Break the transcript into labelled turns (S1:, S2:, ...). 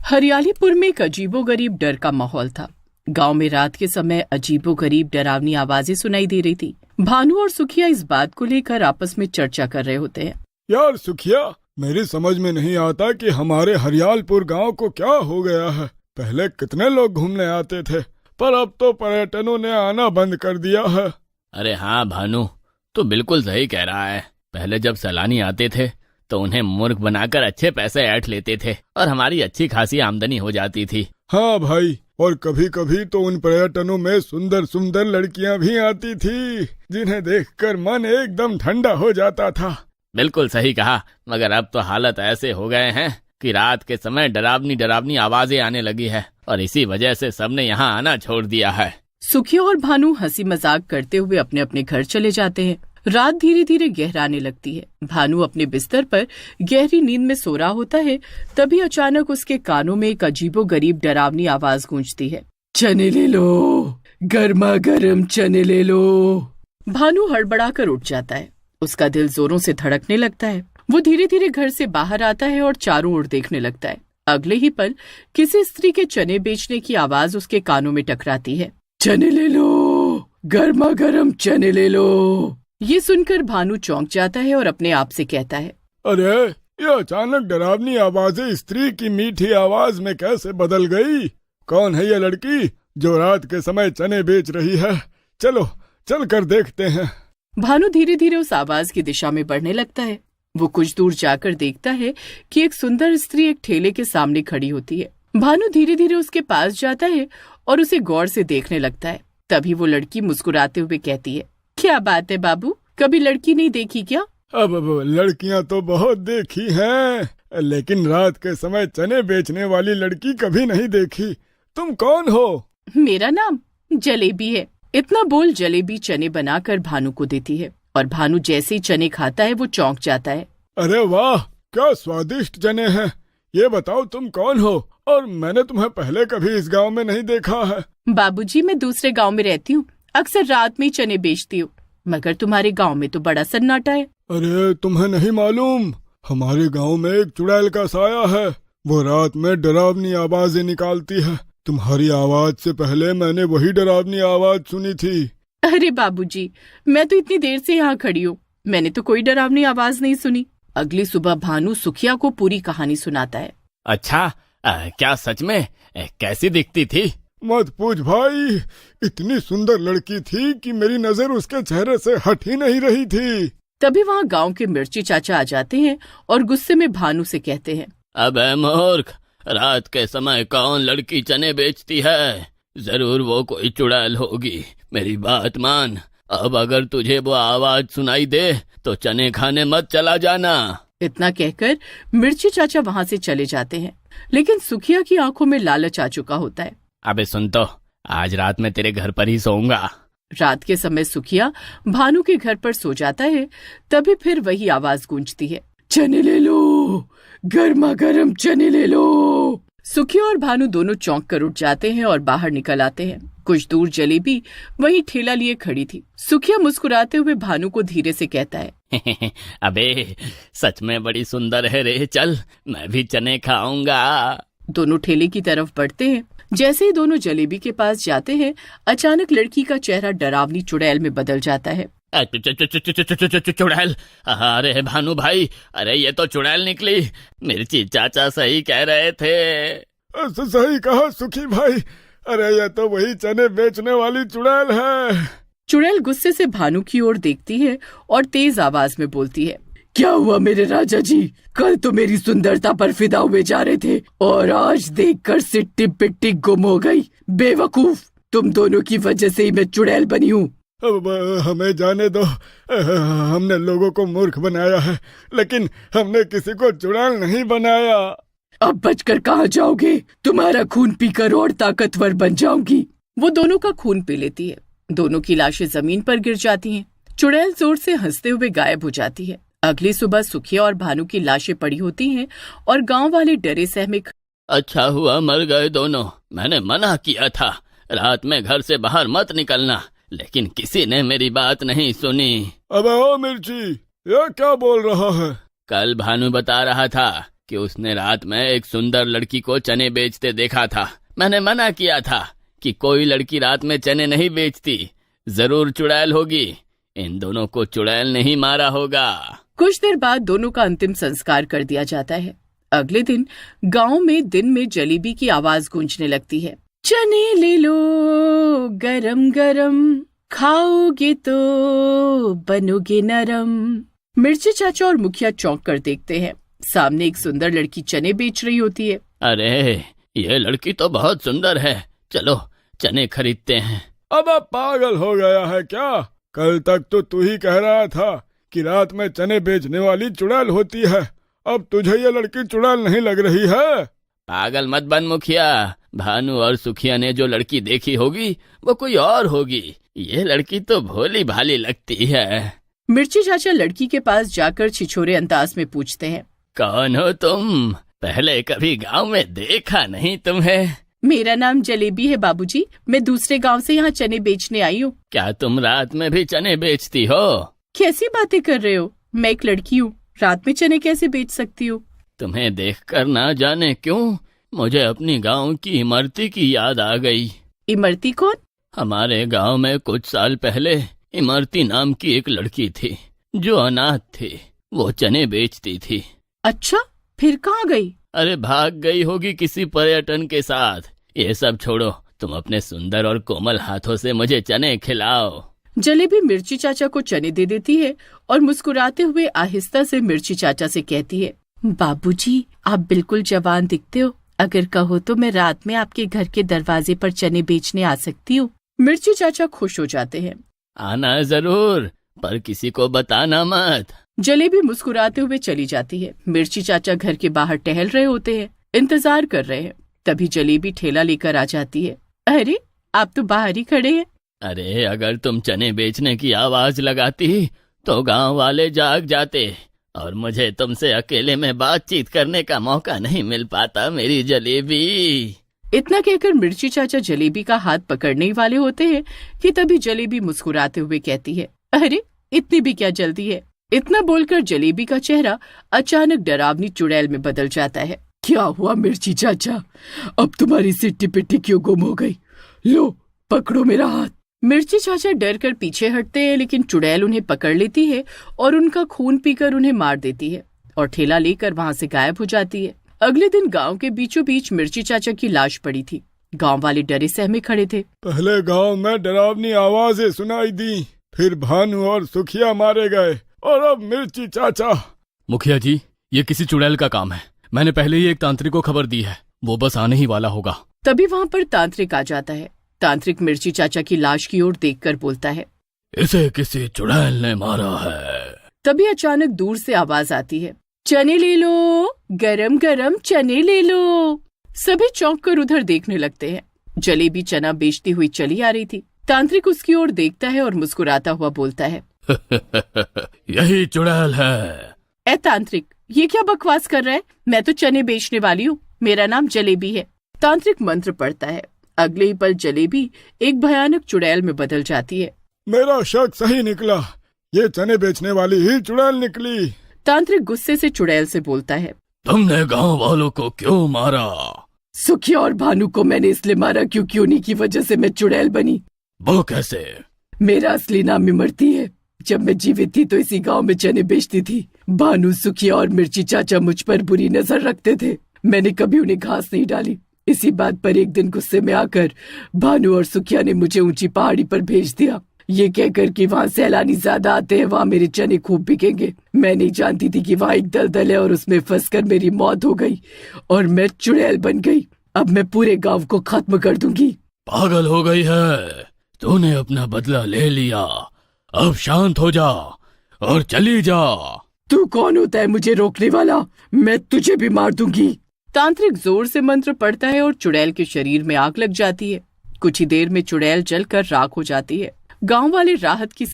S1: हरियालीपुर में एक अजीबोगरीब डर का माहौल था। गांव में रात के समय अजीबोगरीब डरावनी आवाजें सुनाई दे रही थी। भानु और सुखिया इस बात को लेकर आपस में चर्चा कर रहे होते हैं।
S2: यार सुखिया, मेरी समझ में नहीं आता कि हमारे हरियालपुर गांव को क्या हो गया है। पहले कितने लोग घूमने आते थे, पर अब तो पर्यटकों ने आना बंद कर दिया है।
S3: अरे हाँ भानु, तो बिल्कुल सही कह रहा है। पहले जब सैलानी आते थे तो उन्हें मूर्ख बनाकर अच्छे पैसे ऐंठ लेते थे और हमारी अच्छी खासी आमदनी हो जाती थी।
S2: हाँ भाई, और कभी कभी तो उन पर्यटनों में सुंदर सुंदर लड़कियां भी आती थी, जिन्हें देखकर मन एकदम ठंडा हो जाता था।
S3: बिल्कुल सही कहा, मगर अब तो हालत ऐसे हो गए हैं कि रात के समय डरावनी डरावनी आवाजें आने लगी है और इसी वजह से सबने यहाँ आना छोड़ दिया है।
S1: सुखिया और भानु हंसी मजाक करते हुए अपने अपने घर चले जाते हैं। रात धीरे धीरे गहराने लगती है। भानु अपने बिस्तर पर गहरी नींद में सो रहा होता है, तभी अचानक उसके कानों में एक अजीबोगरीब डरावनी आवाज गूंजती है। चने ले लो, गर्मा गर्म चने ले लो। भानु हड़बड़ाकर उठ जाता है। उसका दिल जोरों से धड़कने लगता है। वो धीरे धीरे घर से बाहर आता है और चारों ओर देखने लगता है। अगले ही पल किसी स्त्री के चने बेचने की आवाज उसके कानों में टकराती है। चने ले लो, गर्मा गर्म चने ले लो। ये सुनकर भानु चौंक जाता है और अपने आप से कहता है,
S2: अरे ये अचानक डरावनी आवाजें स्त्री की मीठी आवाज में कैसे बदल गई? कौन है ये लड़की जो रात के समय चने बेच रही है? चलो चल कर देखते हैं।
S1: भानु धीरे धीरे उस आवाज की दिशा में बढ़ने लगता है। वो कुछ दूर जाकर देखता है कि एक सुंदर स्त्री एक ठेले के सामने खड़ी होती है। भानु धीरे धीरे उसके पास जाता है और उसे गौर से देखने लगता है। तभी वो लड़की मुस्कुराते हुए कहती है, क्या बात है बाबू, कभी लड़की नहीं देखी क्या?
S2: अब लड़कियां तो बहुत देखी हैं, लेकिन रात के समय चने बेचने वाली लड़की कभी नहीं देखी। तुम कौन हो?
S1: मेरा नाम जलेबी है। इतना बोल जलेबी चने बनाकर भानु को देती है और भानु जैसे ही चने खाता है वो चौंक जाता है।
S2: अरे वाह, क्या स्वादिष्ट चने हैं। ये बताओ तुम कौन हो, और मैंने तुम्हें पहले कभी इस गांव में नहीं देखा है।
S1: बाबूजी, मैं दूसरे गांव में रहती हूँ, अक्सर रात में ही चने बेचती हूँ, मगर तुम्हारे गांव में तो बड़ा सन्नाटा है।
S2: अरे तुम्हें नहीं मालूम, हमारे गांव में एक चुड़ैल का साया है। वो रात में डरावनी आवाजें निकालती है। तुम्हारी आवाज से पहले मैंने वही डरावनी आवाज सुनी थी।
S1: अरे बाबूजी, मैं तो इतनी देर से यहाँ खड़ी हूँ, मैंने तो कोई डरावनी आवाज नहीं सुनी। अगली सुबह भानु सुखिया को पूरी कहानी सुनाता है।
S3: अच्छा, क्या सच में? कैसी दिखती थी?
S2: मत पूछ भाई, इतनी सुंदर लड़की थी कि मेरी नजर उसके चेहरे से हट ही नहीं रही थी।
S1: तभी वहाँ गांव के मिर्ची चाचा आ जाते हैं और गुस्से में भानु से कहते हैं,
S3: अबे मूर्ख, रात के समय कौन लड़की चने बेचती है? जरूर वो कोई चुड़ैल होगी। मेरी बात मान, अब अगर तुझे वो आवाज सुनाई दे तो चने खाने मत चला जाना।
S1: इतना कहकर मिर्ची चाचा वहाँ से चले जाते हैं, लेकिन सुखिया की आंखों में लालच आ चुका होता है।
S3: अबे सुन तो, आज रात में तेरे घर पर ही सोऊंगा।
S1: रात के समय सुखिया भानु के घर पर सो जाता है। तभी फिर वही आवाज गूंजती है, चने ले लो, गर्मा गर्म चने ले लो। सुखिया और भानु दोनों चौंक कर उठ जाते हैं और बाहर निकल आते हैं। कुछ दूर जलेबी वही ठेला लिए खड़ी थी। सुखिया मुस्कुराते हुए भानु को धीरे से कहता है,
S3: अबे सच में बड़ी सुंदर है रे, चल मैं भी चने खाऊंगा।
S1: दोनों ठेले की तरफ बढ़ते हैं। जैसे ही दोनों जलेबी के पास जाते हैं, अचानक लड़की का चेहरा डरावनी चुड़ैल में बदल जाता है।
S3: चुड़ैल? अरे भानु भाई, अरे ये तो चुड़ैल निकली। मिर्ची चाचा सही कह रहे थे।
S2: सही कहा सुखी भाई, अरे ये तो वही चने बेचने वाली चुड़ैल है।
S1: चुड़ैल गुस्से से भानु की ओर देखती है और तेज आवाज में बोलती है, क्या हुआ मेरे राजा जी? कल तो मेरी सुंदरता पर फिदा हुए जा रहे थे और आज देखकर सिट्टी पिट्टी गुम हो गई। बेवकूफ, तुम दोनों की वजह से ही मैं चुड़ैल बनी हूँ।
S2: अब हमें जाने दो, हमने लोगों को मूर्ख बनाया है, लेकिन हमने किसी को चुड़ैल नहीं बनाया।
S1: अब बचकर कहाँ जाओगे? तुम्हारा खून पीकर और ताकतवर बन जाऊंगी। वो दोनों का खून पी लेती है। दोनों की लाशें जमीन पर गिर जाती हैं। चुड़ैल जोर से हंसते हुए गायब हो जाती है। अगली सुबह सुखिया और भानु की लाशें पड़ी होती हैं और गांव वाले डरे सहमे।
S3: अच्छा हुआ मर गए दोनों, मैंने मना किया था रात में घर से बाहर मत निकलना, लेकिन किसी ने मेरी बात नहीं सुनी।
S2: अबे ओ मिर्ची, ये क्या बोल रहा है?
S3: कल भानु बता रहा था कि उसने रात में एक सुंदर लड़की को चने बेचते देखा था। मैंने मना किया था कि कोई लड़की रात में चने नहीं बेचती, जरूर चुड़ैल होगी। इन दोनों को चुड़ैल नहीं मारा होगा।
S1: कुछ देर बाद दोनों का अंतिम संस्कार कर दिया जाता है। अगले दिन गांव में दिन में जलेबी की आवाज गूंजने लगती है। चने ले लो गरम गरम, खाओगे तो बनोगे नरम। मिर्ची चाचा और मुखिया चौंक कर देखते हैं। सामने एक सुंदर लड़की चने बेच रही होती है।
S3: अरे ये लड़की तो बहुत सुंदर है, चलो चने खरीदते हैं।
S2: अब पागल हो गया है क्या? कल तक तो तू ही कह रहा था कि रात में चने बेचने वाली चुड़ैल होती है। अब तुझे ये लड़की चुड़ैल नहीं लग रही है?
S3: पागल मत बन मुखिया। भानु और सुखिया ने जो लड़की देखी होगी वो कोई और होगी। ये लड़की तो भोली भाली लगती है।
S1: मिर्ची चाचा लड़की के पास जाकर छिछोरे अंदाज में पूछते हैं,
S3: कौन हो तुम? पहले कभी गांव में देखा नहीं तुम्हें।
S1: मेरा नाम जलेबी है बाबूजी, मैं दूसरे गांव से यहाँ चने बेचने आई हूँ।
S3: क्या तुम रात में भी चने बेचती हो?
S1: कैसी बातें कर रहे हो? मैं एक लड़की हूँ, रात में चने कैसे बेच सकती हूँ?
S3: तुम्हें देखकर ना जाने क्यों मुझे अपनी गांव की इमरती की याद आ गई।
S1: इमरती कौन?
S3: हमारे गांव में कुछ साल पहले इमरती नाम की एक लड़की थी जो अनाथ थी। वो चने बेचती थी।
S1: अच्छा, फिर कहाँ गई?
S3: अरे भाग गई होगी किसी पर्यटन के साथ। ये सब छोड़ो, तुम अपने सुंदर और कोमल हाथों से मुझे चने खिलाओ।
S1: जलेबी मिर्ची चाचा को चने दे देती है और मुस्कुराते हुए आहिस्ता से मिर्ची चाचा से कहती है, बाबूजी आप बिल्कुल जवान दिखते हो। अगर कहो तो मैं रात में आपके घर के दरवाजे पर चने बेचने आ सकती हूँ। मिर्ची चाचा खुश हो जाते हैं।
S3: आना जरूर, पर किसी को बताना मत।
S1: जलेबी मुस्कुराते हुए चली जाती है। मिर्ची चाचा घर के बाहर टहल रहे होते हैं, इंतजार कर रहे हैं। तभी जलेबी ठेला लेकर आ जाती है। अरे आप तो बाहर ही खड़े हैं।
S3: अरे अगर तुम चने बेचने की आवाज लगाती तो गांव वाले जाग जाते और मुझे तुमसे अकेले में बातचीत करने का मौका नहीं मिल पाता मेरी जलेबी।
S1: इतना कहकर मिर्ची चाचा जलेबी का हाथ पकड़ने ही वाले होते हैं कि तभी जलेबी मुस्कुराते हुए कहती है, अरे इतनी भी क्या जल्दी है। इतना बोलकर जलेबी का चेहरा अचानक डरावनी चुड़ैल में बदल जाता है। क्या हुआ मिर्ची चाचा, अब तुम्हारी सिट्टी पिट्टी क्यों गुम हो गई? लो पकड़ो मेरा हाथ। मिर्ची चाचा डर कर पीछे हटते हैं, लेकिन चुड़ैल उन्हें पकड़ लेती है और उनका खून पीकर उन्हें मार देती है और ठेला लेकर वहाँ से गायब हो जाती है। अगले दिन गांव के बीचों बीच मिर्ची चाचा की लाश पड़ी थी। गांव वाले डरे सहमे खड़े थे।
S2: पहले गांव में डरावनी आवाजें सुनाई दी, फिर भानु और सुखिया मारे गए और अब मिर्ची चाचा।
S4: मुखिया जी, ये किसी चुड़ैल का काम है। मैंने पहले ही एक तांत्रिक को खबर दी है, वो बस आने ही वाला होगा।
S1: तभी वहाँ पर तांत्रिक आ जाता है। तांत्रिक मिर्ची चाचा की लाश की ओर देखकर बोलता है,
S3: इसे किसी चुड़ैल ने मारा है।
S1: तभी अचानक दूर से आवाज आती है, चने ले लो, गरम गरम चने ले लो। सभी चौंक कर उधर देखने लगते हैं। जलेबी चना बेचती हुई चली आ रही थी। तांत्रिक उसकी ओर देखता है और मुस्कुराता हुआ बोलता है,
S3: यही चुड़ैल है।
S1: ए तांत्रिक, ये क्या बकवास कर रहा है? मैं तो चने बेचने वाली हूँ, मेरा नाम जलेबी है। तांत्रिक मंत्र पढ़ता है। अगले ही पल जलेबी एक भयानक चुड़ैल में बदल जाती है।
S2: मेरा शक सही निकला, ये चने बेचने वाली ही चुड़ैल निकली।
S1: तांत्रिक गुस्से से चुड़ैल से बोलता है,
S3: तुमने गांव वालों को क्यों मारा?
S1: सुखिया और भानु को मैंने इसलिए मारा क्योंकि उन्हीं की वजह से मैं चुड़ैल बनी।
S3: वो कैसे?
S1: मेरा असली नाम इमरती है। जब मैं जीवित थी तो इसी गांव में चने बेचती थी। भानु, सुखिया और मिर्ची चाचा मुझ पर बुरी नजर रखते थे। मैंने कभी उन्हें घास नहीं डाली। इसी बात पर एक दिन गुस्से में आकर भानु और सुखिया ने मुझे ऊंची पहाड़ी पर भेज दिया, ये कहकर कि वहाँ सैलानी ज्यादा आते हैं, वहाँ मेरे चने खूब बिकेंगे। मैं नहीं जानती थी कि वहाँ एक दलदल है और उसमें फंसकर मेरी मौत हो गई और मैं चुड़ैल बन गई। अब मैं पूरे गांव को खत्म कर दूंगी।
S3: पागल हो गई है, तूने अपना बदला ले लिया। अब शांत हो जा और चली जा।
S1: तू कौन होता है मुझे रोकने वाला? मैं तुझे भी मार दूंगी। तांत्रिक जोर से मंत्र पढ़ता है और चुड़ैल के शरीर में आग लग जाती है। कुछ ही देर में चुड़ैल जलकर राख हो जाती है। गांव वाले राहत की